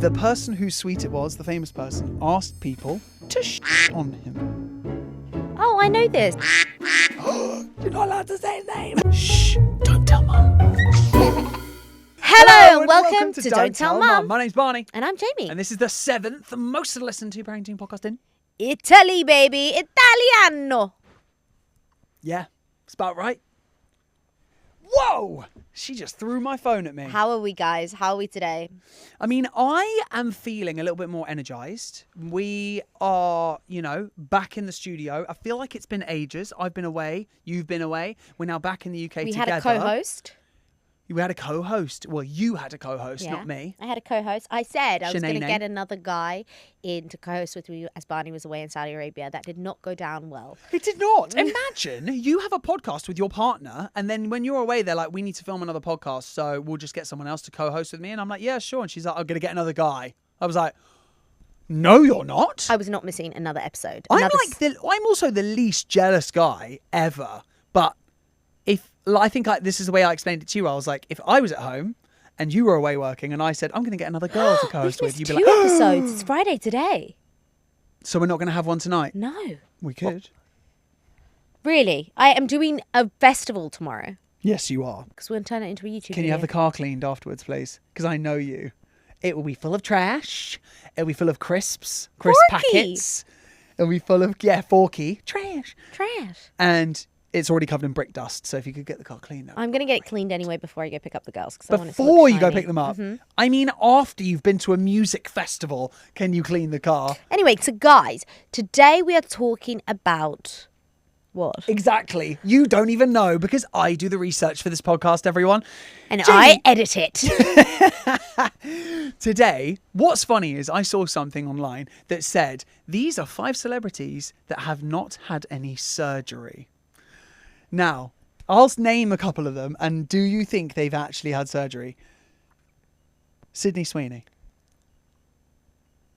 the person whose suite it was, the famous person, asked people to shh on him. Oh, I know this. You're not allowed to say his name. Shh, don't tell Mum. Hello and welcome to Don't Tell Mum. My name's Barney. And I'm Jamie. And this is the 7th most listened to parenting podcast in Italy, baby. Italiano. Yeah, it's about right. Whoa! She just threw my phone at me. How are we, guys? How are we today? I mean, I am feeling a little bit more energized. We are, back in the studio. I feel like it's been ages. I've been away. You've been away. We're now back in the UK We together. had a co-host. We had a co-host. Well, you had a co-host, not me. I had a co-host. I said I was going to Shenanigans. get another guy in to co-host with me as Barney was away in Saudi Arabia. That did not go down well. It did not. Imagine you have a podcast with your partner, and then when you're away, they're like, we need to film another podcast, so we'll just get someone else to co-host with me. And I'm like, yeah, sure. And she's like, I'm going to get another guy. I was like, no, you're not. I was not missing another episode. I'm also the least jealous guy ever. But I think this is the way I explained it to you. I was like, if I was at home and you were away working and I said, I'm going to get another girl to co-host with, you'd be like, two episodes. It's Friday today. So we're not going to have one tonight? No. We could. Really? I am doing a festival tomorrow. Yes, you are. Because we're going to turn it into a YouTube Can video. you have the car cleaned afterwards, please? Because I know you. It will be full of trash. It'll be full of crisp packets. It'll be full of, forky. Trash. And it's already covered in brick dust, so if you could get the car cleaned up. I'm going to get it cleaned anyway before I go pick up the girls. Before you go pick them up? Mm-hmm. I mean, after you've been to a music festival, can you clean the car? Anyway, so guys, today we are talking about... What? Exactly. You don't even know because I do the research for this podcast, everyone. And Jamie, I edit it. Today, what's funny is I saw something online that said, these are 5 celebrities that have not had any surgery. Now, I'll name a couple of them, and do you think they've actually had surgery? Sydney Sweeney.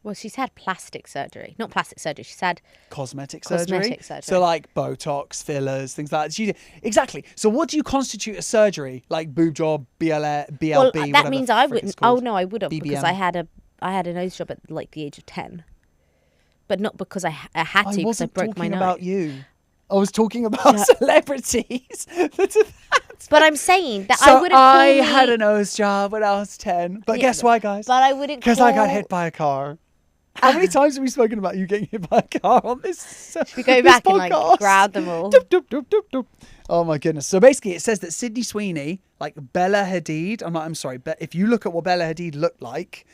Well, she's had plastic surgery. Not plastic surgery, she's had... Cosmetic surgery. So like Botox, fillers, things like that. Exactly. So what do you constitute a surgery? Like boob job, BLB, well, that means I wouldn't... Oh, no, I would have, BBM. because I had a nose job at like the age of 10. But not because I had to, because I broke my nose. I wasn't talking about you. I was talking about celebrities. But I'm saying that so I wouldn't I had a nose job when I was 10. But guess why, guys? But I wouldn't Because I got hit by a car. How many times have we spoken about you getting hit by a car on this Should we go back and like grab them all? Doop, doop, doop, doop, doop. Oh my goodness. So basically it says that Sydney Sweeney, like Bella Hadid, I'm sorry, but if you look at what Bella Hadid looked like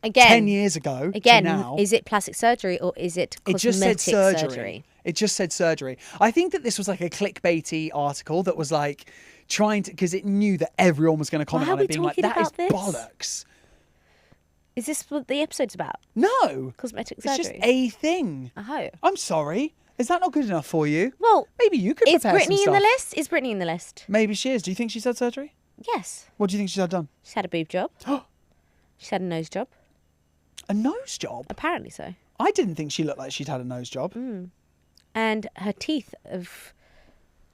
10 years ago to now, is it plastic surgery or is it cosmetic surgery? It just said surgery. I think that this was like a clickbaity article that was like trying to, because it knew that everyone was going to comment on it being like, that is bollocks. Is this what the episode's about? No. Cosmetic surgery? It's just a thing. Oh. I'm sorry. Is that not good enough for you? Well, maybe you could prepare Brittany some stuff. in the list? Is Brittany in the list? Maybe she is. Do you think she's had surgery? Yes. What do you think she's had done? She's had a boob job. She's had a nose job. A nose job? Apparently so. I didn't think she looked like she'd had a nose job. And her teeth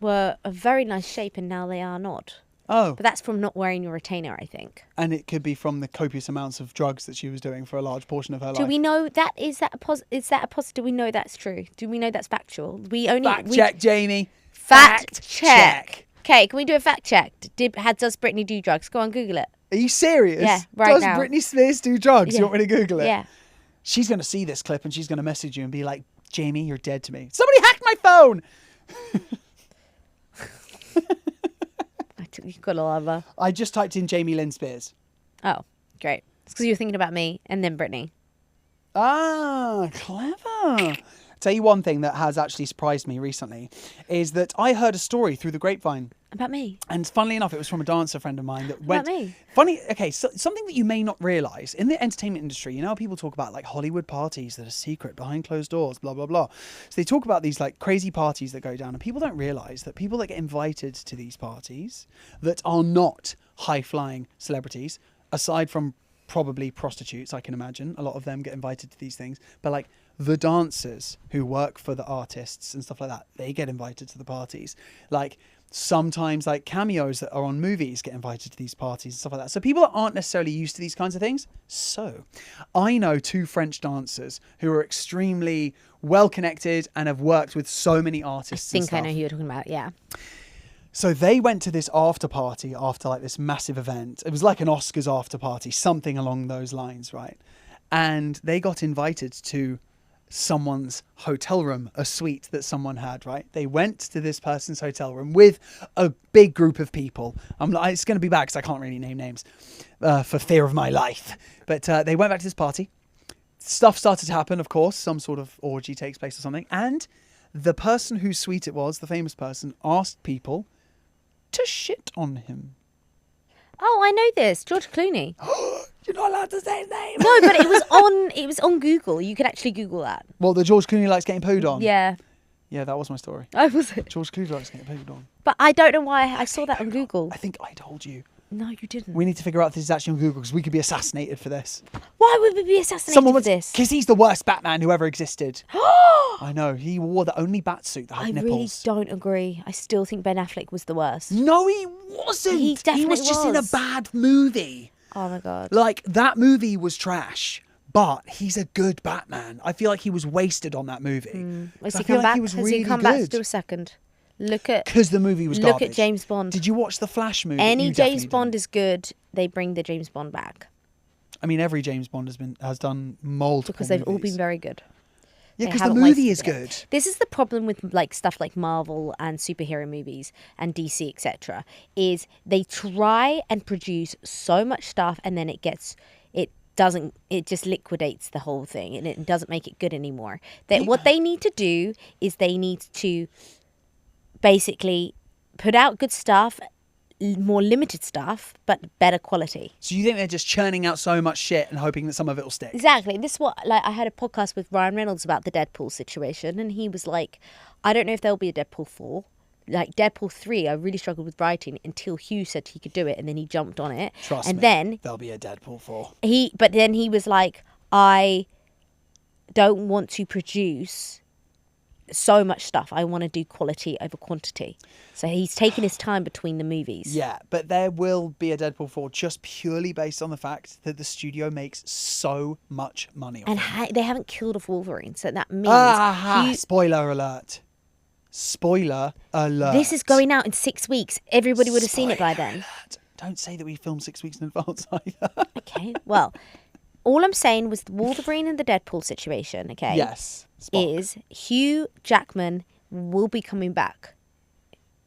were a very nice shape and now they are not. Oh. But that's from not wearing your retainer, I think. And it could be from the copious amounts of drugs that she was doing for a large portion of her life. Do we know that? Is that a positive? Do we know that's true? Do we know that's factual? Fact check, Jamie. Fact check. Okay, can we do a fact check? Does Brittany do drugs? Go on, Google it. Are you serious? Yeah, Does now. Britney Spears do drugs? Yeah. You want me to Google it? Yeah. She's going to see this clip and she's going to message you and be like, Jamie, you're dead to me. Somebody hacked my phone! You've got a lava. I just typed in Jamie Lynn Spears. Oh, great. It's because you were thinking about me and then Brittany. Ah, clever. Tell you one thing that has actually surprised me recently is that I heard a story through the grapevine. About me? And funnily enough, it was from a dancer friend of mine that went... About me? Funny, okay, so something that you may not realise, in the entertainment industry, you know how people talk about like Hollywood parties that are secret, behind closed doors, blah, blah, blah. So they talk about these like crazy parties that go down and people don't realise that people that get invited to these parties that are not high-flying celebrities, aside from probably prostitutes, I can imagine, a lot of them get invited to these things, but like the dancers who work for the artists and stuff like that, they get invited to the parties. Like... Sometimes like cameos that are on movies get invited to these parties and stuff like that. So people that aren't necessarily used to these kinds of things. So I know 2 French dancers who are extremely well connected and have worked with so many artists. I think I know who you're talking about. Yeah. So they went to this after party after like this massive event. It was like an Oscars after party, something along those lines, right? And they got invited to someone's hotel room, a suite that someone had, right? They went to this person's hotel room with a big group of people. It's going to be bad because I can't really name names for fear of my life. But they went back to this party. Stuff started to happen, of course. Some sort of orgy takes place or something. And the person whose suite it was, the famous person, asked people to shit on him. Oh, I know this. George Clooney. You're not allowed to say his name. No, but it was on Google. You could actually Google that. Well, the George Clooney likes getting pooed on. Yeah. Yeah, that was my story. Oh, was it? George Clooney likes getting pooed on. But I don't know why I saw that on Google. I think I told you. No, you didn't. We need to figure out if this is actually on Google because we could be assassinated for this. Why would we be assassinated for this? Because he's the worst Batman who ever existed. I know. He wore the only bat suit that had nipples. I really don't agree. I still think Ben Affleck was the worst. No, he wasn't. He definitely was just in a bad movie. Oh my God. Like, that movie was trash, but he's a good Batman. I feel like he was wasted on that movie. Has he come back? Has he come back to do a second? Because the movie was garbage. Look at James Bond. Did you watch the Flash movie? Any James Bond is good. They bring the James Bond back. I mean, every James Bond has done multiple because they've movies. all been very good. Yeah, because the movie is good. This is the problem with like stuff like Marvel and superhero movies and DC, etc. Is they try and produce so much stuff and then it just liquidates the whole thing and it doesn't make it good anymore. What they need to do is they need to basically put out good stuff, more limited stuff, but better quality. So you think they're just churning out so much shit and hoping that some of it will stick? Exactly. This is what, like, I had a podcast with Ryan Reynolds about the Deadpool situation, and he was like, I don't know if there'll be a Deadpool 4. Like, Deadpool 3, I really struggled with writing until Hugh said he could do it, and then he jumped on it. Trust me, then there'll be a Deadpool 4. But then he was like, I don't want to produce so much stuff. I want to do quality over quantity. So he's taking his time between the movies. Yeah, but there will be a Deadpool 4 just purely based on the fact that the studio makes so much money off it. They haven't killed off Wolverine, so that means... Spoiler alert. Spoiler alert. This is going out in 6 weeks. Everybody would have seen it by then. Alert. Don't say that we filmed 6 weeks in advance either. Okay, well, all I'm saying was the Wolverine and the Deadpool situation, okay? Yes. Spock. Is Hugh Jackman will be coming back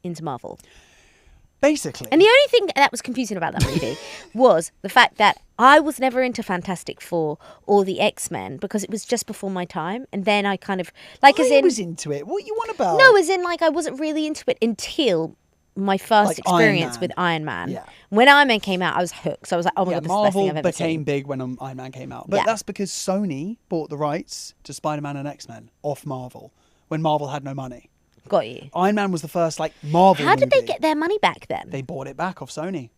into Marvel. Basically. And the only thing that was confusing about that movie was the fact that I was never into Fantastic Four or the X-Men because it was just before my time. And then I kind of... I was into it. What you want about? No, as in, like, I wasn't really into it until my first experience with Iron Man. Yeah. When Iron Man came out, I was hooked. So I was like, oh my God, this is the best thing I've ever seen. Marvel became big when Iron Man came out. But that's because Sony bought the rights to Spider-Man and X-Men off Marvel when Marvel had no money. Got you. Iron Man was the first, like, Marvel How did movie. they get their money back then? They bought it back off Sony.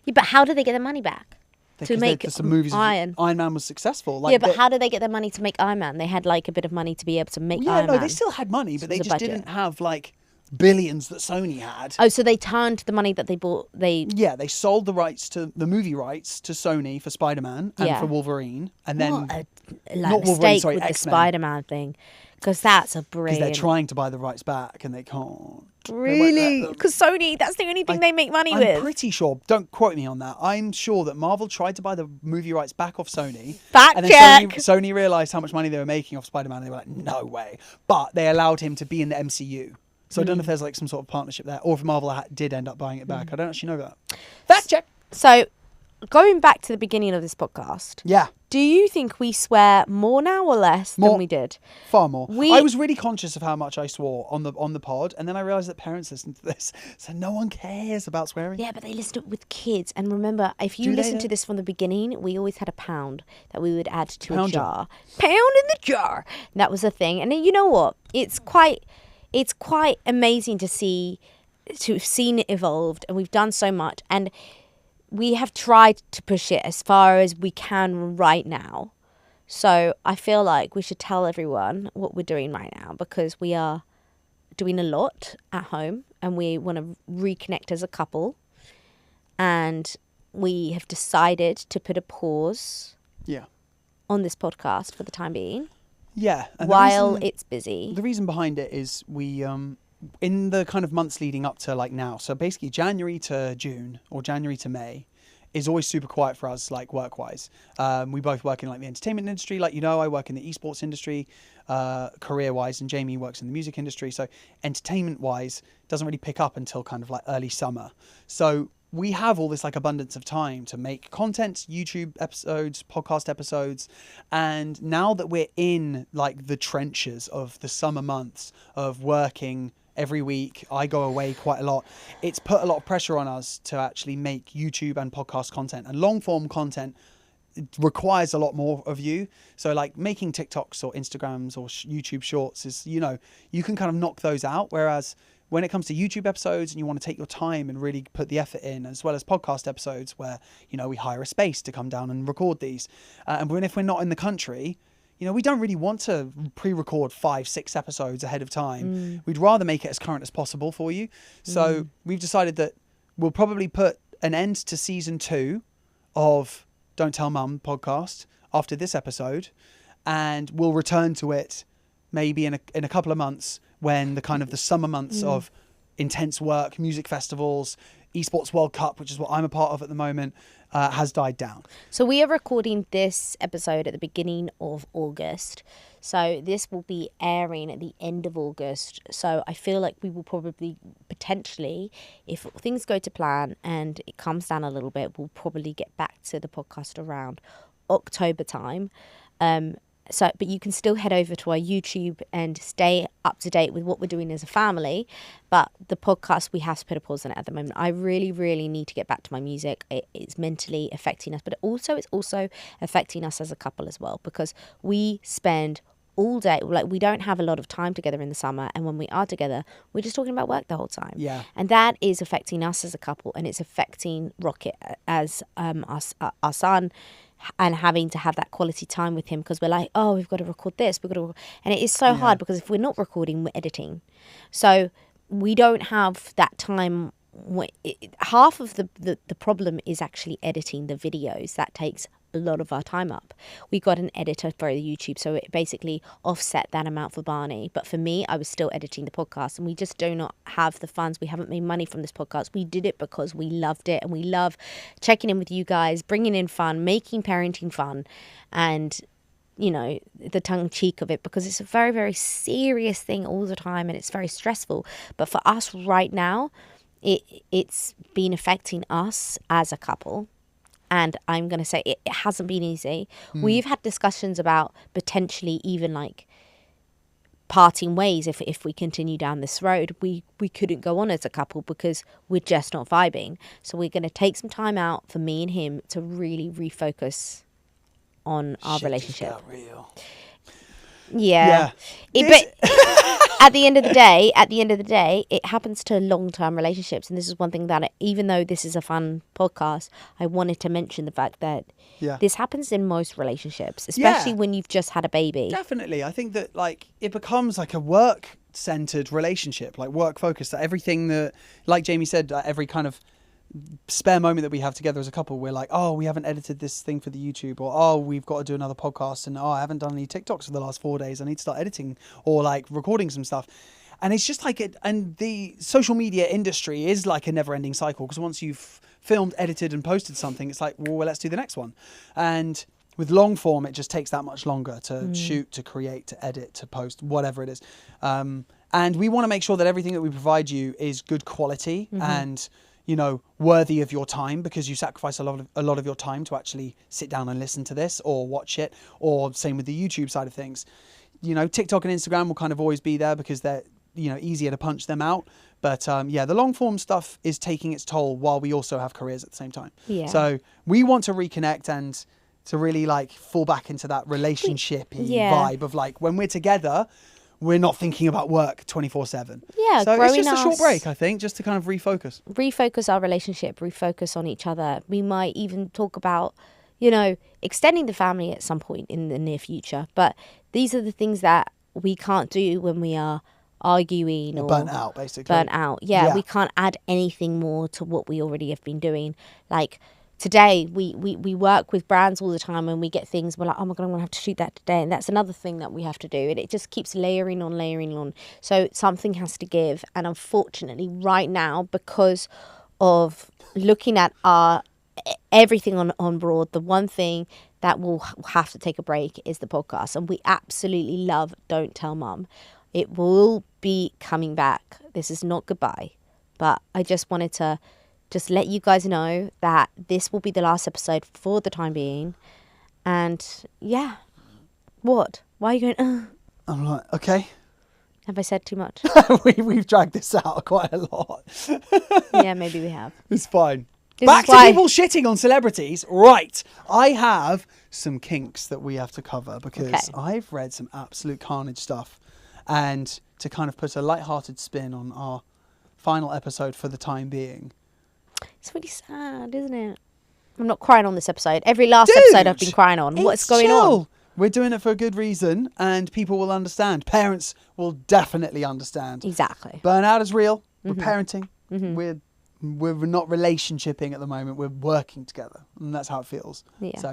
Yeah, but how did they get their money back? To make some movies Iron Man was successful. Like, yeah, but how did they get their money to make Iron Man? They had, like, a bit of money to be able to make Iron Man. Yeah, no, they still had money, but they just didn't have, like... billions that Sony had. Oh, so they turned the money that they bought. They sold the rights to the movie rights to Sony for Spider-Man and for Wolverine, and then what a mistake with X-Men. The Spider-Man thing, because that's a brilliant. Because they're trying to buy the rights back and they can't. Really? Because Sony, that's the only thing they make money with. I'm pretty sure. Don't quote me on that. I'm sure that Marvel tried to buy the movie rights back off Sony. Fact and check. Then Sony realized how much money they were making off Spider-Man, and they were like, no way. But they allowed him to be in the MCU. So I don't know if there's like some sort of partnership there, or if Marvel did end up buying it back. I don't actually know that. Fact check. So, going back to the beginning of this podcast. Yeah. Do you think we swear more now or less than we did? Far more. I was really conscious of how much I swore on the pod, and then I realised that parents listen to this, so no one cares about swearing. Yeah, but they listen to it with kids. And remember, if you listen to this from the beginning, we always had a pound that we would add to a jar. Pound in the jar. And that was a thing. And then, you know what? It's quite amazing to have seen it evolved, and we've done so much, and we have tried to push it as far as we can right now. So I feel like we should tell everyone what we're doing right now, because we are doing a lot at home and we want to reconnect as a couple. And we have decided to put a pause on this podcast for the time being. Yeah. And while it's busy. The reason behind it is we, in the kind of months leading up to like now, so basically January to June or January to May is always super quiet for us, like work-wise. We both work in like the entertainment industry. Like, I work in the esports industry, career-wise, and Jamie works in the music industry. So entertainment-wise doesn't really pick up until kind of like early summer. So we have all this like abundance of time to make content, YouTube episodes, podcast episodes. And now that we're in like the trenches of the summer months of working every week, I go away quite a lot. It's put a lot of pressure on us to actually make YouTube and podcast content, and long form content requires a lot more of you. So like making TikToks or Instagrams or YouTube shorts is, you can kind of knock those out. Whereas when it comes to YouTube episodes and you want to take your time and really put the effort in, as well as podcast episodes where, we hire a space to come down and record these. And if we're not in the country, we don't really want to pre-record 5-6 episodes ahead of time. We'd rather make it as current as possible for you. So we've decided that we'll probably put an end to season 2 of Don't Tell Mum podcast after this episode. And we'll return to it maybe in a couple of months, when the kind of the summer months of intense work, music festivals, esports World Cup, which is what I'm a part of at the moment, has died down. So we are recording this episode at the beginning of August. So this will be airing at the end of August. So I feel like we will probably potentially, if things go to plan and it comes down a little bit, we'll probably get back to the podcast around October time. But you can still head over to our YouTube and stay up to date with what we're doing as a family. But the podcast, we have to put a pause on it at the moment. I really, really need to get back to my music. It's mentally affecting us, but it's also affecting us as a couple as well, because we spend all day, like we don't have a lot of time together in the summer, and when we are together, we're just talking about work the whole time. Yeah. And that is affecting us as a couple, and it's affecting Rocket as our son, and having to have that quality time with him, because we're like, oh, we've got to record this, and it is so hard, because if we're not recording, we're editing, so we don't have that time. Half of the problem is actually editing the videos. That takes a lot of our time up. We got an editor for the YouTube, so it basically offset that amount for Barney. But for me, I was still editing the podcast, and we just do not have the funds. We haven't made money from this podcast. We did it because we loved it, and we love checking in with you guys, bringing in fun, making parenting fun, and the tongue-in-cheek of it, because it's a very, very serious thing all the time, and it's very stressful. But for us right now, it's been affecting us as a couple. And I'm going to say it hasn't been easy. We've had discussions about potentially even like parting ways if we continue down this road. We couldn't go on as a couple because we're just not vibing. So we're going to take some time out for me and him to really refocus on our relationship. Just got real. Yeah. But at the end of the day, it happens to long-term relationships. And this is one thing that, even though this is a fun podcast, I wanted to mention the fact that this happens in most relationships, especially when you've just had a baby. Definitely. I think that like it becomes like a work-centered relationship, like work-focused. That everything that, like Jamie said, every kind of spare moment that we have together as a couple, we're like, oh, we haven't edited this thing for the YouTube, or oh, we've got to do another podcast, and oh, I haven't done any TikToks for the last 4 days, I need to start editing or like recording some stuff. And it's just like it, and the social media industry is like a never-ending cycle, because once you've filmed, edited and posted something, it's like, well, let's do the next one. And with long form, it just takes that much longer to shoot, to create, to edit, to post, whatever it is. And we want to make sure that everything that we provide you is good quality and worthy of your time, because you sacrifice a lot of your time to actually sit down and listen to this or watch it, or same with the YouTube side of things. TikTok and Instagram will kind of always be there because they're, easier to punch them out. But the long form stuff is taking its toll while we also have careers at the same time. Yeah. So we want to reconnect and to really like fall back into that relationship-y vibe of like, when we're together, we're not thinking about work 24/7. Yeah, so it's just a short break, I think, just to kind of refocus our relationship, refocus on each other. We might even talk about, extending the family at some point in the near future. But these are the things that we can't do when we are arguing or burnt out, basically. Burnt out. Yeah, we can't add anything more to what we already have been doing. Like today, we work with brands all the time, and we get things. We're like, oh my god, I'm gonna have to shoot that today, and that's another thing that we have to do, and it just keeps layering on. So something has to give, and unfortunately, right now, because of looking at our everything on broad, the one thing that will have to take a break is the podcast, and we absolutely love Don't Tell Mum. It will be coming back. This is not goodbye, but I just wanted to just let you guys know that this will be the last episode for the time being. And yeah, what? Why are you going? I'm like, okay. Have I said too much? We've dragged this out quite a lot. Yeah, maybe we have. It's fine. Back to people shitting on celebrities. Right. I have some kinks that we have to cover because I've read some absolute carnage stuff. And to kind of put a lighthearted spin on our final episode for the time being. It's really sad, isn't it? I'm not crying on this episode. Every last episode I've been crying on. What's going on? We're doing it for a good reason and people will understand. Parents will definitely understand. Exactly. Burnout is real. We're parenting. We're not relationshiping at the moment. We're working together, and that's how it feels. Yeah. So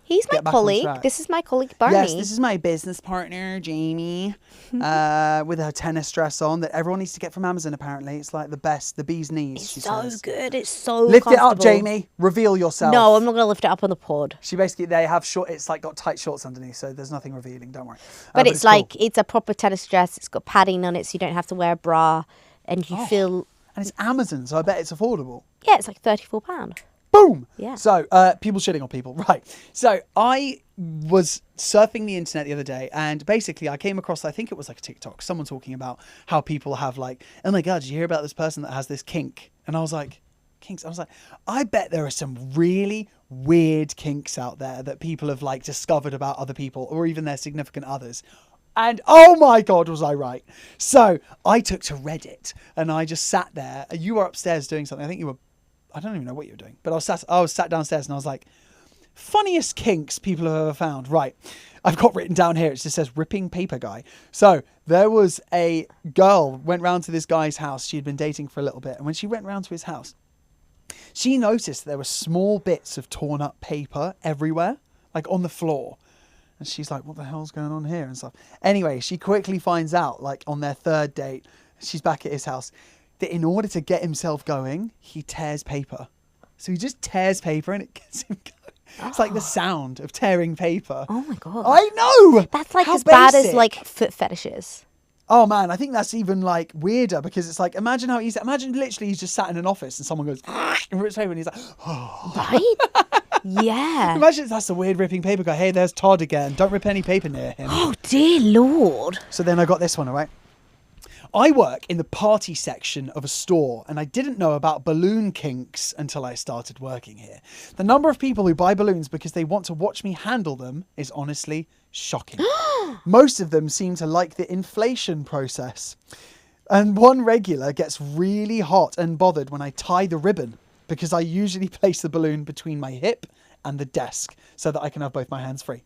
He's my colleague. This is my colleague Barney. Yes, this is my business partner Jamie, with her tennis dress on that everyone needs to get from Amazon. Apparently, it's like the best, the bee's knees. It's so good. It's so lift it up, Jamie. Reveal yourself. No, I'm not gonna lift it up on the pod. They have short. It's like got tight shorts underneath, so there's nothing revealing. Don't worry. But it's like cool. It's a proper tennis dress. It's got padding on it, so you don't have to wear a bra, and you feel. And it's Amazon, so I bet it's affordable. Yeah, it's like £34. Boom! Yeah. So, people shitting on people. Right. So, I was surfing the internet the other day, and basically I came across, I think it was like a TikTok, someone talking about how people have like, oh my God, did you hear about this person that has this kink? And I was like, kinks? I was like, I bet there are some really weird kinks out there that people have like discovered about other people or even their significant others. And oh my God, was I right? So I took to Reddit and I just sat there. You were upstairs doing something. I think you were, I don't even know what you were doing, but I was sat downstairs and I was like, funniest kinks people have ever found. Right. I've got written down here. It just says ripping paper guy. So there was a girl went round to this guy's house. She'd been dating for a little bit. And when she went round to his house, she noticed there were small bits of torn up paper everywhere, like on the floor. And she's like, what the hell's going on here and stuff. Anyway, she quickly finds out, like on their third date, she's back at his house, that in order to get himself going, he tears paper. So he just tears paper and it gets him going. It's like the sound of tearing paper. Oh my God. I know! That's like as bad as like foot fetishes. Oh man, I think that's even like weirder because it's like, imagine literally he's just sat in an office and someone goes, and rips paper and he's like, oh. Right? Yeah. Imagine that's a weird ripping paper guy. Hey, there's Todd again. Don't rip any paper near him. Oh, dear Lord. So then I got this one, all right? I work in the party section of a store and I didn't know about balloon kinks until I started working here. The number of people who buy balloons because they want to watch me handle them is honestly shocking. Most of them seem to like the inflation process. And one regular gets really hot and bothered when I tie the ribbon because I usually place the balloon between my hip and the desk so that I can have both my hands free.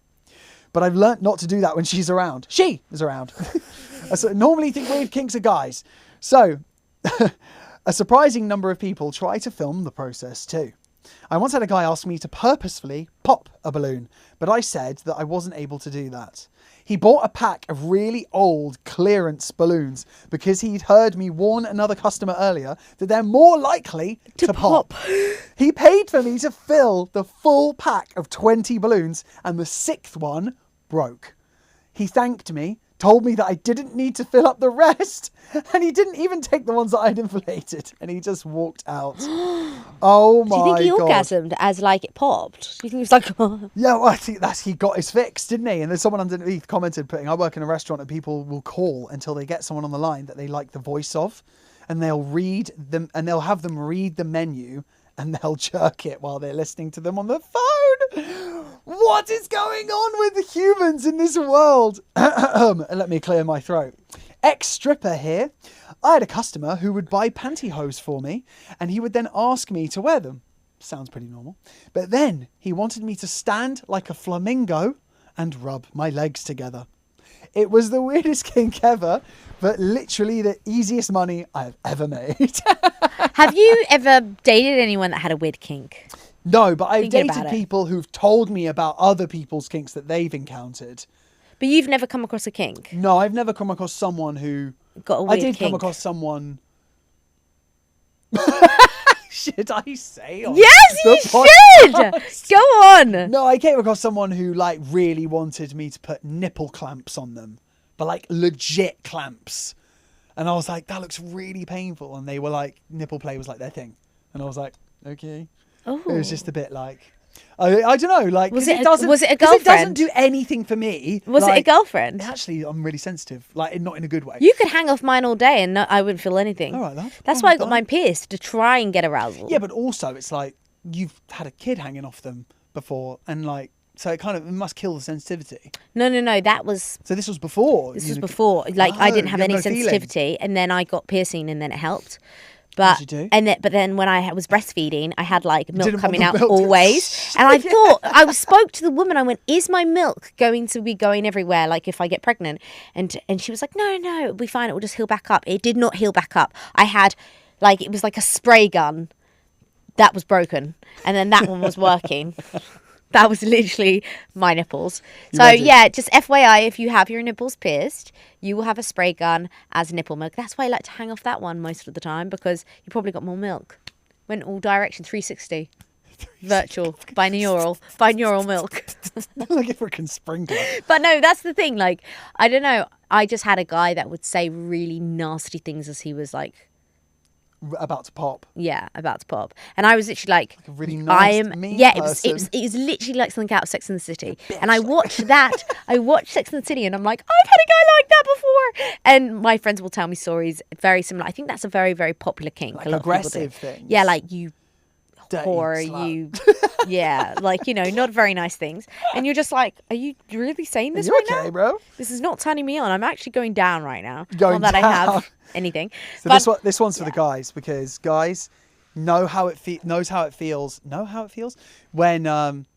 But I've learnt not to do that when she's around. She is around. I normally think weird kinks are guys. So, a surprising number of people try to film the process too. I once had a guy ask me to purposefully pop a balloon, but I said that I wasn't able to do that. He bought a pack of really old clearance balloons because he'd heard me warn another customer earlier that they're more likely to pop. He paid for me to fill the full pack of 20 balloons and the 6th one broke. He thanked me, told me that I didn't need to fill up the rest, and he didn't even take the ones that I'd inflated, and he just walked out. Oh my God. Do you think he orgasmed as like it popped? Do you think he was like, oh. Yeah, well, I think he got his fix, didn't he? And there's someone underneath commented, I work in a restaurant and people will call until they get someone on the line that they like the voice of, and they'll read them, and they'll have them read the menu, and they'll jerk it while they're listening to them on the phone. What is going on with the humans in this world? Let me clear my throat. Ex-stripper here. I had a customer who would buy pantyhose for me, and he would then ask me to wear them. Sounds pretty normal. But then he wanted me to stand like a flamingo and rub my legs together. It was the weirdest kink ever, but literally the easiest money I've ever made. Have you ever dated anyone that had a weird kink? No, but I've Thinking dated about it. people who've told me about other people's kinks that they've encountered. But you've never come across a kink? No, I've never come across someone who... Got a weird I did come kink. across someone... Should I say on Yes, the you podcast? should! Go on! No, I came across someone who like really wanted me to put nipple clamps on them, but like legit clamps. And I was like, that looks really painful. And they were like, nipple play was like their thing. And I was like, okay. Oh. It was just a bit like, I don't know, like, Was 'cause it a doesn't- girlfriend? it doesn't do anything for me. Was it a Like, girlfriend? Actually, I'm really sensitive, like not in a good way. You could hang off mine all day and I wouldn't feel anything. All right, love. That's Oh, why I got done. mine pierced, to try and get arousal. Yeah, but also it's like you've had a kid hanging off them before, and like so it must kill the sensitivity. No, that was... So this was before. This was before. Like, I didn't have you any no feeling. sensitivity, and then I got piercing, and then it helped. But What'd you do? but then when I was breastfeeding, I had like milk Didn't want coming the out milk to- always, and I thought I spoke to the woman. I went, "Is my milk going to be going everywhere? Like if I get pregnant?" And she was like, "No, it'll be fine. It will just heal back up." It did not heal back up. I had like it was like a spray gun that was broken, and then that one was working. That was literally my nipples. So Imagine. yeah, just FYI, if you have your nipples pierced, you will have a spray gun as nipple milk. That's why I like to hang off that one most of the time, because you probably got more milk. Went all direction, 360. Virtual, binaural milk. Like a freaking sprinkler. But no, that's the thing. Like, I don't know. I just had a guy that would say really nasty things as he was like, About to pop. yeah, about to pop, and I was literally like a really I nice, am, mean yeah, person. it was literally like something out of Sex and the City, and I watched that. I watched Sex and the City, and I'm like, I've had a guy like that before, and my friends will tell me stories very similar. I think that's a very, very popular kink. Like a lot of people do. aggressive things. Yeah, like you Dirty whore, slut. you, yeah, like not very nice things, and you're just like, are you really saying this You right okay, now? bro? This is not turning me on. I'm actually going down right now. Going not that I down. have anything. So But this one's for the guys, because guys know how it feels when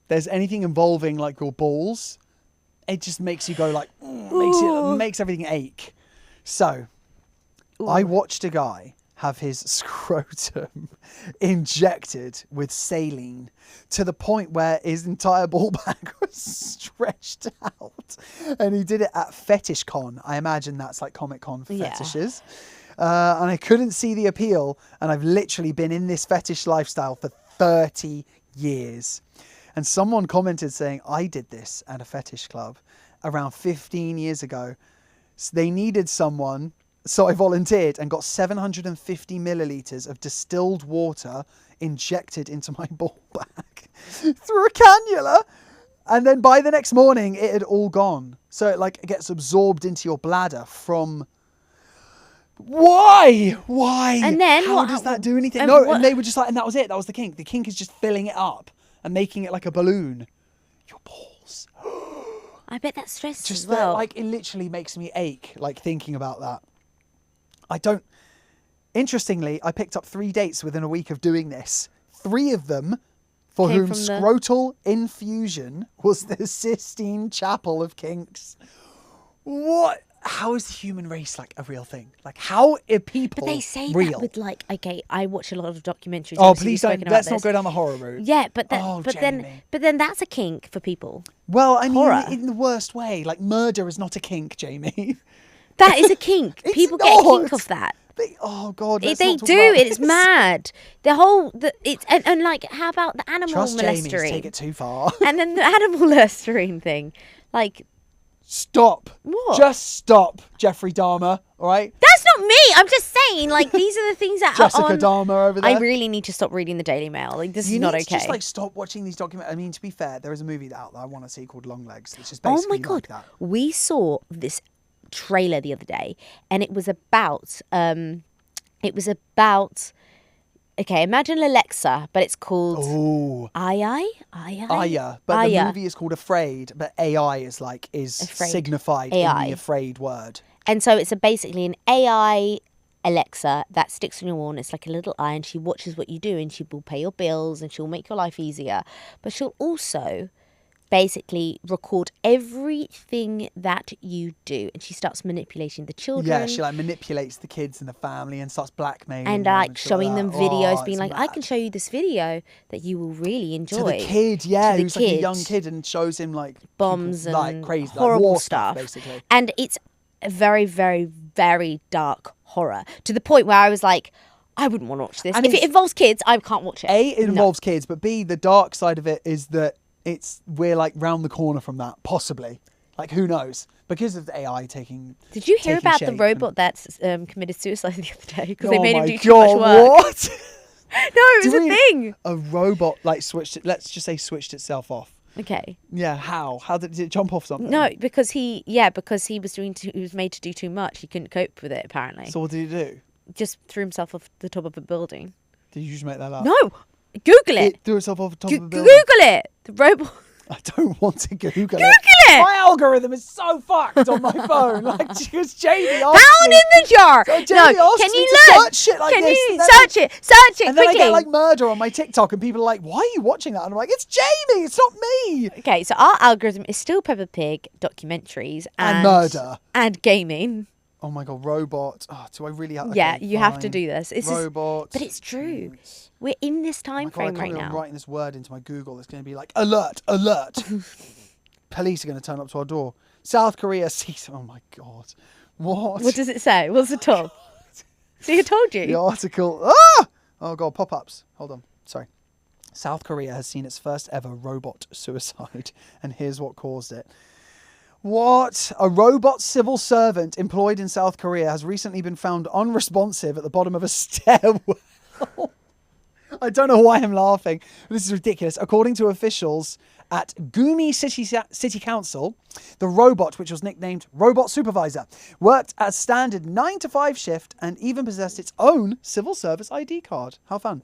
there's anything involving like your balls. It just makes you go like makes everything ache. So I watched a guy have his scrotum injected with saline to the point where his entire ball bag was stretched out, and he did it at Fetish Con. I imagine that's like Comic Con for Yeah. fetishes. And I couldn't see the appeal, and I've literally been in this fetish lifestyle for 30 years. And someone commented saying, I did this at a fetish club around 15 years ago. So they needed someone, so I volunteered and got 750 millilitres of distilled water injected into my ball bag through a cannula. And then by the next morning, it had all gone. So it like gets absorbed into your bladder from... Why? And then how what- does that do anything? and No, what- and they were just like, and that was it. That was the kink. The kink is just filling it up and making it like a balloon. Your balls. I bet that stresses Just as well. that, like, it literally makes me ache, like, thinking about that. I don't... Interestingly, I picked up 3 dates within a week of doing this. 3 of them for Came whom from the- scrotal infusion was the Sistine Chapel of kinks. What? How is the human race, like, a real thing? Like, how are people But they say real? that with like, okay, I watch a lot of documentaries. Oh, obviously, please we've don't. spoken about Let's not this. go down the horror route. Yeah, but then, Oh, but Jamie. then that's a kink for people. Well, I mean, Horror. in the worst way. Like, murder is not a kink, Jamie. That is a kink. It's People get a kink not. off that. Oh, God. Let's They not talk do. about It's this. mad. It's and like, how about the animal Trust Jamie to molestering? take it too far. And then the animal molestering thing, like. Stop. What? Just stop, Jeffrey Dahmer, all right? That's not me. I'm just saying, like, these are the things that Jessica are on. Dahmer over there. I really need to stop reading the Daily Mail. Like, this You is not need okay. to just, like, stop watching these documentaries. I mean, to be fair, there is a movie out that I want to see called Long Legs, which is Oh basically my god, like that. we saw this trailer the other day, and it was about. Okay, imagine Alexa, but it's called Oh, Aya. Aya. But Aya. the movie is called Afraid, but AI is Afraid. signified AI. in the Afraid word. And so it's basically an AI Alexa that sticks on your wall, and it's like a little eye, and she watches what you do, and she will pay your bills, and she'll make your life easier. But she'll also basically record everything that you do, and she starts manipulating the children. Yeah, she like manipulates the kids and the family and starts blackmailing and them like showing them videos, being like, mad. I can show you this video that you will really enjoy. To the kid, yeah, To the who's like a young kid, and shows him like bombs people, and like crazy, horrible like war stuff, basically. And it's a very, very, very dark horror, to the point where I was like, I wouldn't want to watch this. And if it involves kids, I can't watch it. It involves kids, but B, the dark side of it is that we're like round the corner from that, possibly. Like, who knows? Because of the AI taking. Did you hear about the robot that's committed suicide the other day because they made him do too much work? What? No, it was a thing. A robot like let's just say switched itself off. Okay. Yeah, how? How did it jump off something? No, because he was made to do too much. He couldn't cope with it, apparently. So what did he do? Just threw himself off the top of a building. Did you just make that up? No, Google it. It threw itself off the top of a building. Google it. The robot. I don't want to Google it. Google it. My algorithm is so fucked on my phone. Like, because Jamie asked Pound me. in the jar. So Jamie No, asked can me you to learn? search shit like Can this. you And then search it? Search it and then I quickly. get like murder on my TikTok, and people are like, "Why are you watching that?" And I'm like, "It's Jamie. It's not me." Okay, so our algorithm is still Peppa Pig, documentaries, And murder. and gaming. Oh my god, robot. Oh, do I really have? Yeah, Okay, you have to fine. do this. Robot. But it's true. We're in this time frame right now. I'm writing this word into my Google. It's going to be like alert, alert. Police are going to turn up to our door. South Korea sees. Oh my god, what? What does it say? What's the top? See, I told you. The article. Ah! Oh god, pop-ups. Hold on. Sorry. South Korea has seen its first ever robot suicide, and here's what caused it. What? A robot civil servant employed in South Korea has recently been found unresponsive at the bottom of a stairwell. I don't know why I'm laughing. This is ridiculous. According to officials at Gumi City Council, the robot, which was nicknamed Robot Supervisor, worked at standard 9 to 5 shift and even possessed its own civil service ID card. How fun.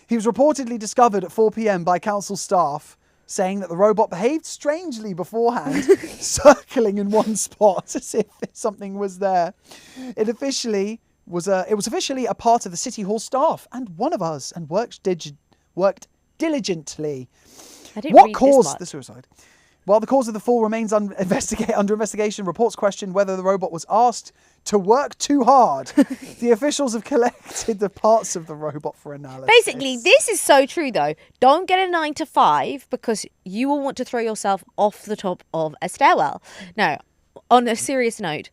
He was reportedly discovered at 4 p.m. by council staff, saying that the robot behaved strangely beforehand, circling in one spot as if something was there. It was officially a part of the City Hall staff and one of us, and worked diligently. What caused the suicide? While the cause of the fall remains under investigation, reports question whether the robot was asked to work too hard. The officials have collected the parts of the robot for analysis. Basically, this is so true, though. Don't get a 9 to 5 because you will want to throw yourself off the top of a stairwell. No, on a serious note,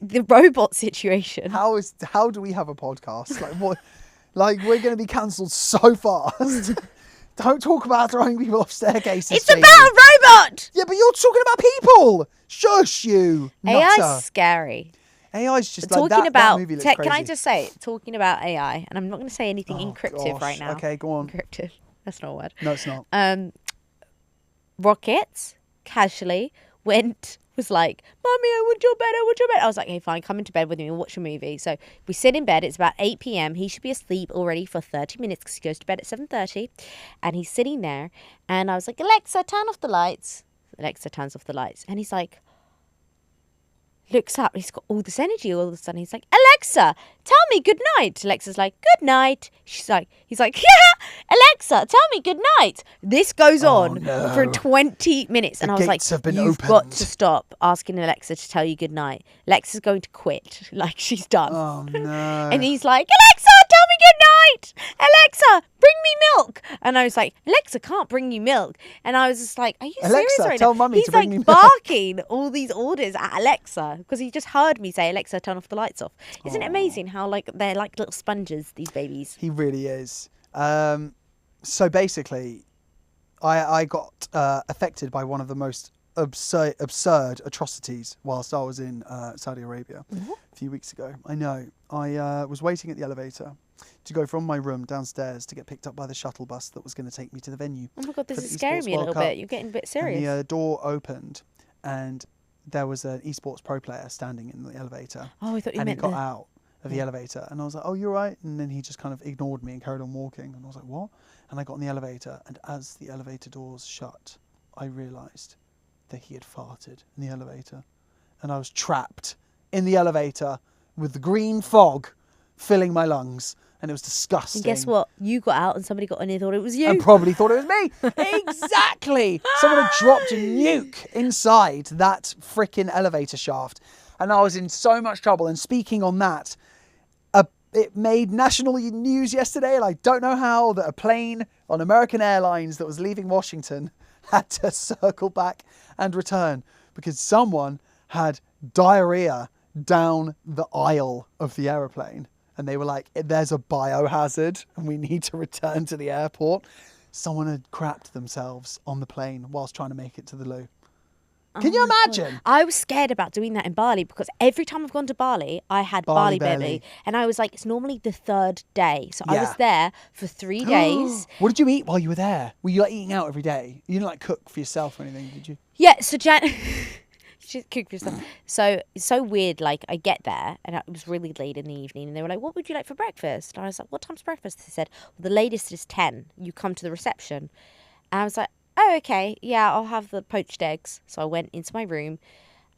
the robot situation. How do we have a podcast? Like what? Like we're going to be cancelled so fast. Don't talk about throwing people off staircases. It's about a robot! Yeah, but you're talking about people. Shush, you nutter. AI's scary. AI's just talking like about that movie looks crazy. Can I just say, talking about AI, and I'm not going to say anything encryptive gosh. right now. Okay, go on. Encryptive. That's not a word. No, it's not. Rockets casually was like, Mommy, I want your bed. I was like, hey, fine, come into bed with me and watch a movie. So we sit in bed. It's about 8 p.m. He should be asleep already for 30 minutes because he goes to bed at 7:30. And he's sitting there. And I was like, Alexa, turn off the lights. Alexa turns off the lights. And he's like, looks up. He's got all this energy all of a sudden. He's like, Alexa, tell me good night. Alexa's like, good night. He's like, yeah, Alexa, tell me good night. This goes on for 20 minutes. And I was like, you've got to stop asking Alexa to tell you good night. Alexa's going to quit. Like, she's done. Oh, no. And he's like, Alexa, tell me good night. Alexa, bring me milk. And I was like, Alexa can't bring you milk. And I was just like, are you serious right tell now? Mummy to bring me milk. He's like barking all these orders at Alexa because he just heard me say, Alexa, turn off the lights off. Isn't it amazing how like they're like little sponges, these babies? He really is. So basically, I got affected by one of the most absurd atrocities whilst I was in Saudi Arabia a few weeks ago. I know. I was waiting at the elevator to go from my room downstairs to get picked up by the shuttle bus that was going to take me to the venue. Oh my God, this is scaring me a little bit. You're getting a bit serious. And the door opened and there was an esports pro player standing in the elevator. Oh, I thought you and meant he got out of the elevator and I was like, oh, you're right. And then he just kind of ignored me and carried on walking. And I was like, what? And I got in the elevator, and as the elevator doors shut, I realised that he had farted in the elevator. And I was trapped in the elevator with the green fog filling my lungs. and it was disgusting. And guess what? You got out and somebody got in and thought it was you. And probably thought it was me. Exactly. Someone had dropped a nuke inside that freaking elevator shaft. And I was in so much trouble. And speaking on that, it made national news yesterday, and I don't know how, that a plane on American Airlines that was leaving Washington had to circle back and return because someone had diarrhea down the aisle of the aeroplane. And they were like, there's a biohazard and we need to return to the airport. Someone had crapped themselves on the plane whilst trying to make it to the loo. Can you imagine? God. I was scared about doing that in Bali because every time I've gone to Bali, I had Bali belly. And I was like, it's normally the third day. So I was there for 3 days. What did you eat while you were there? Were you like eating out every day? You didn't like cook for yourself or anything, did you? Yeah, so just cook for yourself. So it's so weird. Like I get there and it was really late in the evening and they were like, what would you like for breakfast? And I was like, what time's breakfast? They said, well, the latest is 10. You come to the reception. And I was like, oh, okay, yeah, I'll have the poached eggs. So I went into my room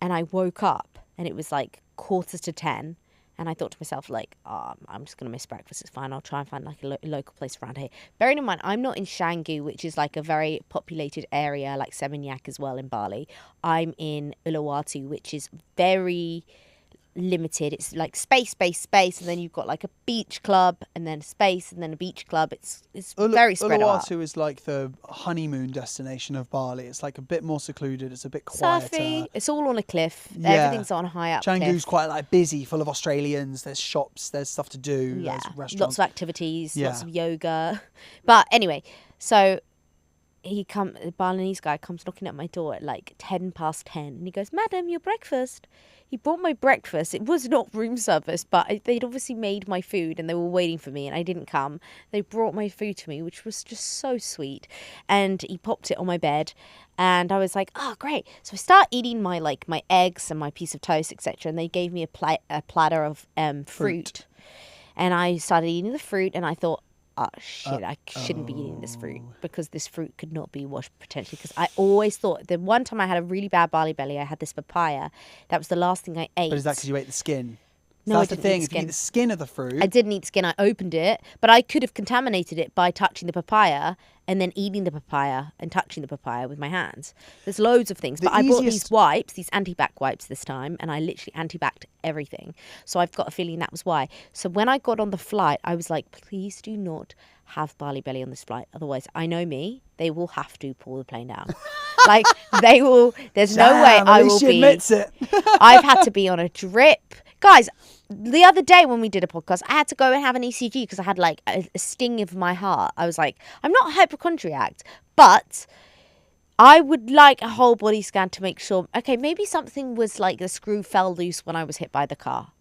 and I woke up and it was like 9:45. And I thought to myself, like, oh, I'm just going to miss breakfast. It's fine. I'll try and find like a local place around here. Bearing in mind, I'm not in Canggu, which is like a very populated area, like Seminyak as well in Bali. I'm in Uluwatu, which is very limited. It's like space, and then you've got like a beach club and then space and then a beach club. It's very spread out. Uluwatu is like the honeymoon destination of Bali. It's like a bit more secluded. It's a bit quieter. Surfy. It's all on a cliff. Yeah. Everything's on a high up Canggu's cliff. quite like busy, full of Australians. There's shops. There's stuff to do. Yeah, There's restaurants. lots of activities. Yeah. Lots of yoga. But anyway, so the Balinese guy comes knocking at my door at like 10:10 and he goes, madam, your breakfast. He brought my breakfast. It was not room service, but they'd obviously made my food and they were waiting for me and I didn't come. They brought my food to me, which was just so sweet. And he popped it on my bed and I was like, oh, great. So I start eating my eggs and my piece of toast, etc. And they gave me a platter of fruit. And I started eating the fruit and I thought, oh, shit, I shouldn't be eating this fruit because this fruit could not be washed potentially. Because I always thought, the one time I had a really bad Bali belly, I had this papaya. That was the last thing I ate. But is that because you ate the skin? No, that's I the didn't thing. eat If you eat the skin of the fruit. I didn't eat skin. I opened it, but I could have contaminated it by touching the papaya and then eating the papaya and touching the papaya with my hands. There's loads of things. But I bought these wipes, these anti-bac wipes this time, and I literally anti-backed everything. So I've got a feeling that was why. So when I got on the flight, I was like, please do not have Bali belly on this flight. Otherwise, I know me, they will have to pull the plane down. Like, they will, there's no way I will be. Admits it. I've had to be on a drip. Guys, the other day when we did a podcast, I had to go and have an ECG because I had like a sting of my heart. I was like, I'm not a hypochondriac, but I would like a whole body scan to make sure, okay, maybe something was like the screw fell loose when I was hit by the car.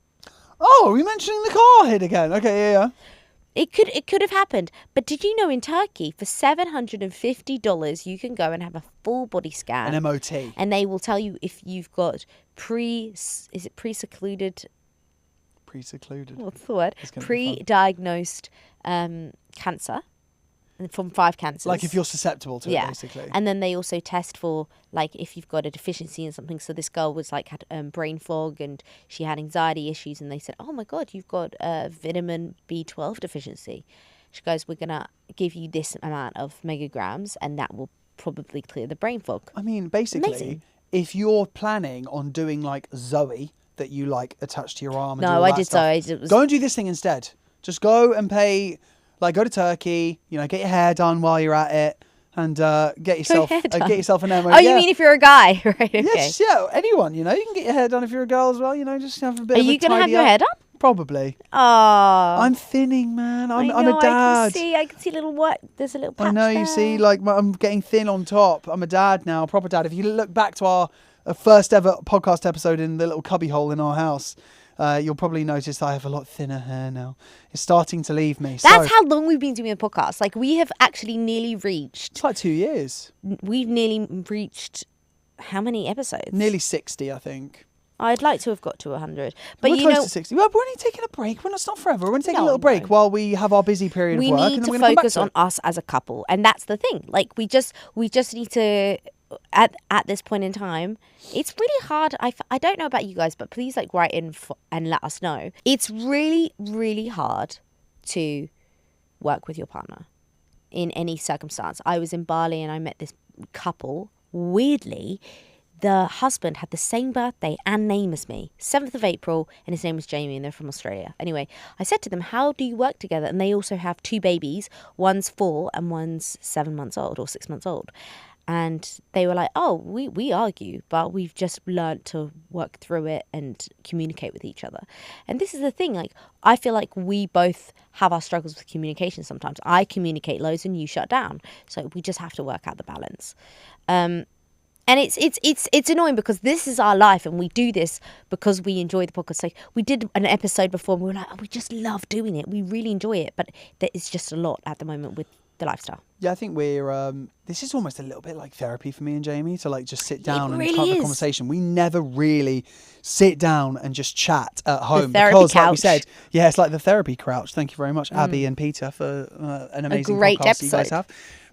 Oh, are we mentioning the car hit again? Okay, yeah. It could have happened. But did you know in Turkey, for $750, you can go and have a full body scan. An MOT. And they will tell you if you've got pre-secluded? Pre-secluded. What's the word? Pre-diagnosed cancer from 5 cancers. Like if you're susceptible to it, basically. And then they also test for like if you've got a deficiency in something. So this girl was like had brain fog and she had anxiety issues, and they said, oh my God, you've got a vitamin B12 deficiency. She goes, we're gonna give you this amount of megagrams and that will probably clear the brain fog. I mean, basically, Amazing. If you're planning on doing like Zoe that you like attached to your arm and do No, all I that did stuff, Zoe. go and do this thing instead. Just go and pay, like go to Turkey, get your hair done while you're at it, and get yourself an MOT. Oh, you mean if you're a guy, right? Okay. Yes, yeah, anyone. You can get your hair done if you're a girl as well. Just have a bit. Are you gonna have your hair done? Probably. Oh, I'm thinning, man. I'm a dad. I can see a little what? There's a little patch I know. there. You see, like I'm getting thin on top. I'm a dad now, proper dad. If you look back to our first ever podcast episode in the little cubby hole in our house, you'll probably notice that I have a lot thinner hair now. It's starting to leave me. That's how long we've been doing the podcast. Like we have actually nearly reached. It's like 2 years. We've nearly reached how many episodes? Nearly 60, I think. I'd like to have got to 100, but we're close to 60. Well, we're only taking a break. It's not forever. We're going to take a little break while we have our busy period of work. We need to focus on us as a couple, and that's the thing. Like we just need to. At this point in time, it's really hard. I don't know about you guys, but please write in and let us know. It's really, really hard to work with your partner in any circumstance. I was in Bali and I met this couple. Weirdly, the husband had the same birthday and name as me, 7th of April, and his name was Jamie, and they're from Australia. Anyway, I said to them, how do you work together? And they also have 2 babies. One's 4 and one's 7 months old or 6 months old. And they were like, oh, we argue, but we've just learned to work through it and communicate with each other. And this is the thing, like, I feel like we both have our struggles with communication sometimes. I communicate loads and you shut down. So we just have to work out the balance. And it's annoying because this is our life and we do this because we enjoy the podcast. So we did an episode before and we were like, oh, we just love doing it. We really enjoy it. But it's just a lot at the moment with the lifestyle. Yeah, I think we're, this is almost a little bit like therapy for me and Jamie to like just sit down really and have a is. conversation. We never really sit down and just chat at home therapy because like we couch. said, yeah, it's like the therapy couch. Thank you very much, Abby and Peter, for an amazing great podcast you guys episode. have.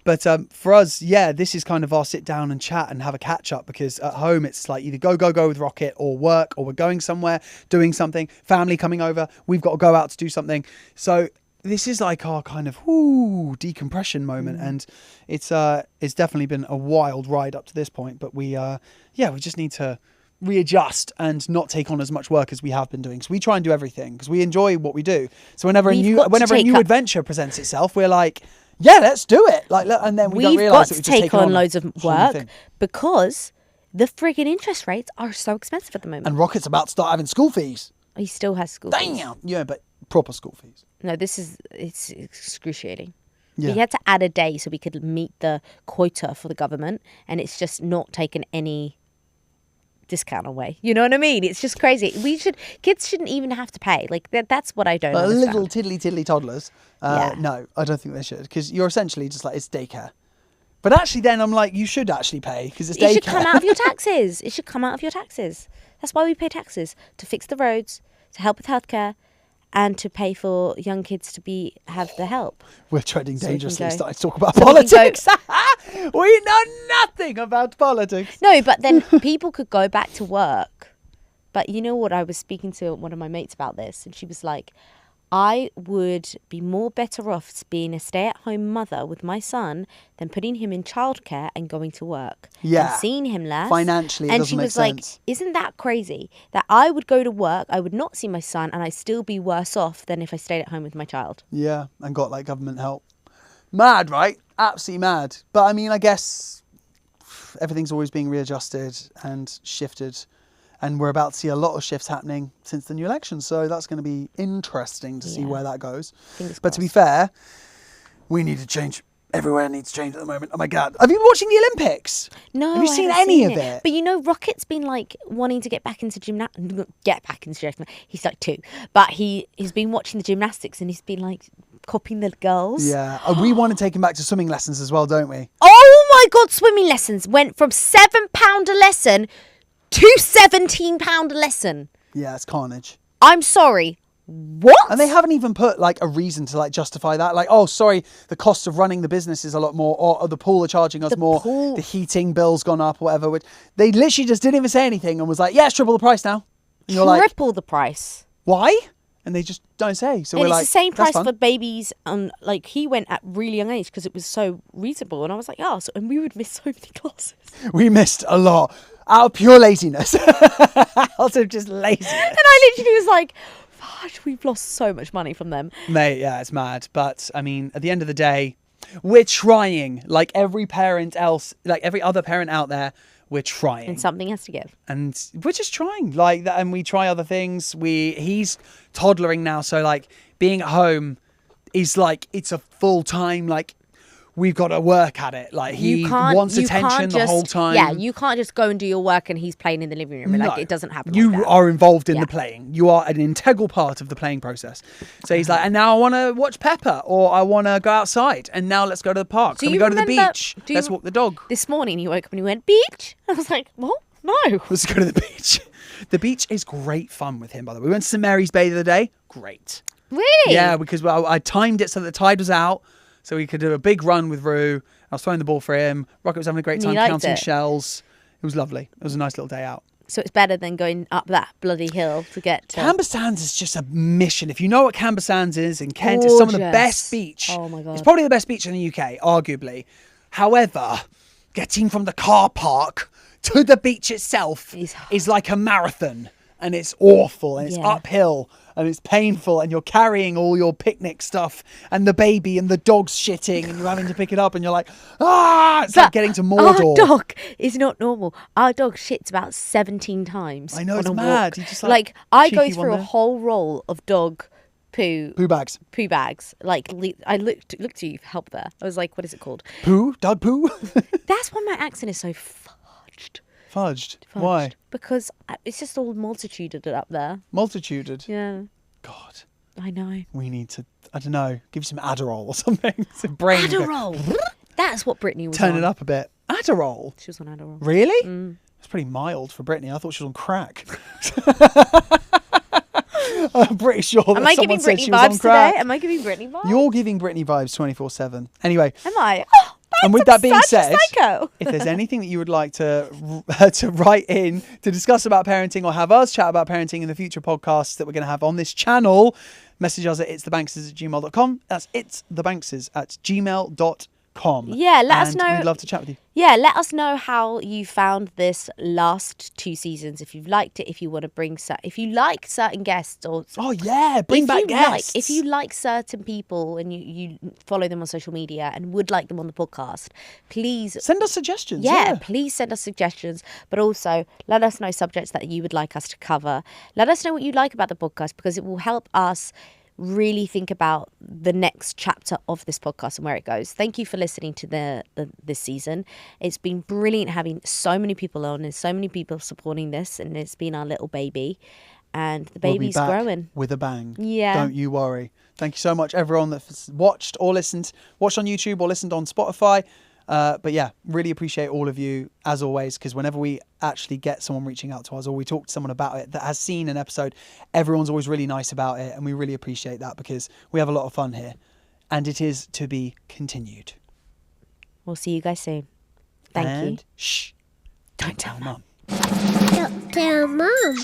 But for us, yeah, this is kind of our sit down and chat and have a catch up because at home it's like either go with Rocket or work or we're going somewhere, doing something, family coming over, we've got to go out to do something. So this is like our kind of decompression moment, and it's definitely been a wild ride up to this point. But we just need to readjust and not take on as much work as we have been doing. So we try and do everything because we enjoy what we do. So whenever a new adventure presents itself, we're like, yeah, let's do it. Like, and then we don't realise that we've just take taken on loads of whole new work thing. because the friggin' interest rates are so expensive at the moment. And Rocket's about to start having school fees. He still has school fees. Damn. Yeah, but proper school fees. No, it's excruciating. Yeah. We had to add a day so we could meet the quota for the government, and it's just not taken any discount away. You know what I mean? It's just crazy. Kids shouldn't even have to pay. Like that's what I don't understand. Little tiddly toddlers. No, I don't think they should, because you're essentially just like, it's daycare. But actually then I'm like, you should actually pay because it's daycare. It should come out of your taxes. It should come out of your taxes. That's why we pay taxes, to fix the roads, to help with healthcare, and to pay for young kids to have the help. We're treading So we can dangerously, go- starting to talk about so we can politics. We know nothing about politics. No, but then people could go back to work. But you know what? I was speaking to one of my mates about this, and she was like, I would be more better off being a stay-at-home mother with my son than putting him in childcare and going to work. Yeah. And seeing him less. Financially, it and doesn't she make was sense. like, isn't that crazy? That I would go to work, I would not see my son, and I'd still be worse off than if I stayed at home with my child. Yeah, and got like government help. Mad, right? Absolutely mad. But I mean, I guess everything's always being readjusted and shifted. And we're about to see a lot of shifts happening since the new election. So that's going to be interesting to see where that goes. But to be fair, we need to change. Everywhere needs change at the moment. Oh my God. Have you been watching the Olympics? No, Have you I seen haven't any seen of it? But you know, Rocket's been like wanting to get back into gymnastics. He's like 2. But he's been watching the gymnastics and he's been like copying the girls. Yeah. We want to take him back to swimming lessons as well, don't we? Oh my God, swimming lessons went from £7 a lesson to £17 a lesson. Yeah, it's carnage. I'm sorry. What? And they haven't even put like a reason to like justify that. Like, oh, sorry, the cost of running the business is a lot more, or the pool are charging us more. The heating bill's gone up or whatever. Which they literally just didn't even say anything and was like, yeah, it's triple the price now. And you're like, triple the price. why? And they just don't say. So And we're it's like, the same that's price fun. for babies. Like he went at really young age because it was so reasonable. And I was like, oh, and we would miss so many classes. We missed a lot out of pure laziness. Out of just laziness. And I literally was like, fudge, we've lost so much money from them. Mate, yeah, it's mad. But I mean, at the end of the day, we're trying. Like every parent else, like every other parent out there, we're trying. And something has to give. And we're just trying like that. And we try other things. He's toddlering now. So like being at home is like, it's a full time, like we've got to work at it. Like he wants attention the whole time. Yeah, you can't just go and do your work and he's playing in the living room. Like it doesn't happen You like that. are involved in the playing. You are an integral part of the playing process. So he's like, and now I want to watch Peppa, or I want to go outside, and now let's go to the park. Can we go to the beach? Let's walk the dog. This morning he woke up and he went, beach? I was like, what? No. Let's go to the beach. The beach is great fun with him, by the way. We went to St Mary's Bay the other day. Great. Really? Yeah, because I timed it so the tide was out, so we could do a big run with Rue. I was throwing the ball for him. Rocket was having a great time counting shells. It was lovely. It was a nice little day out. So it's better than going up that bloody hill to get to... Camber Sands is just a mission. If you know what Camber Sands is in Kent, it's some of the best beach. Oh my God. It's probably the best beach in the UK, arguably. However, getting from the car park to the beach itself is like a marathon. And it's awful, and it's uphill, and it's painful, and you're carrying all your picnic stuff, and the baby, and the dog's shitting, and you're having to pick it up, and you're like, ah! It's like getting to Mordor. Our dog is not normal. Our dog shits about 17 times. I know, on it's a mad. Walk. He just, like I go cheeky through one a there. whole roll of dog poo bags. Like I looked to you for help there. I was like, what is it called? Dog poo? That's why my accent is so fudged. Fudged. Why? Because it's just all multituded up there. Multituded? Yeah. God. I know. We need to, I don't know, give you some Adderall or something. Some brain. Adderall. That's what Brittany was Turn on. it up a bit. Adderall? She was on Adderall. Really? It's pretty mild for Brittany. I thought she was on crack. I'm pretty sure that Am I someone giving said Brittany she was on vibes crack. today? Am I giving Brittany vibes? You're giving Brittany vibes 24/7. Anyway. Am I? And with that being such a said, psycho. if there's anything that you would like to write in to discuss about parenting or have us chat about parenting in the future podcasts that we're going to have on this channel, message us at itsthebankses@gmail.com. That's itsthebankses@gmail.com. Yeah, let us know. We'd love to chat with you. Yeah, let us know how you found this last 2 seasons. If you've liked it, if you want to bring, if you like certain guests, or oh yeah, bring back guests. If you like certain people and you follow them on social media and would like them on the podcast, please send us suggestions. Yeah, please send us suggestions. But also let us know subjects that you would like us to cover. Let us know what you like about the podcast, because it will help us really think about the next chapter of this podcast and where it goes. Thank you for listening to this season. It's been brilliant having so many people on and so many people supporting this, and it's been our little baby, and the baby's we'll be back growing with a bang. Yeah, don't you worry. Thank you so much, everyone that's watched on YouTube or listened on Spotify. But yeah, really appreciate all of you as always, because whenever we actually get someone reaching out to us or we talk to someone about it that has seen an episode, everyone's always really nice about it, and we really appreciate that because we have a lot of fun here, and it is to be continued. We'll see you guys soon. Thank you. Shh. Don't tell Mum. Don't tell Mum.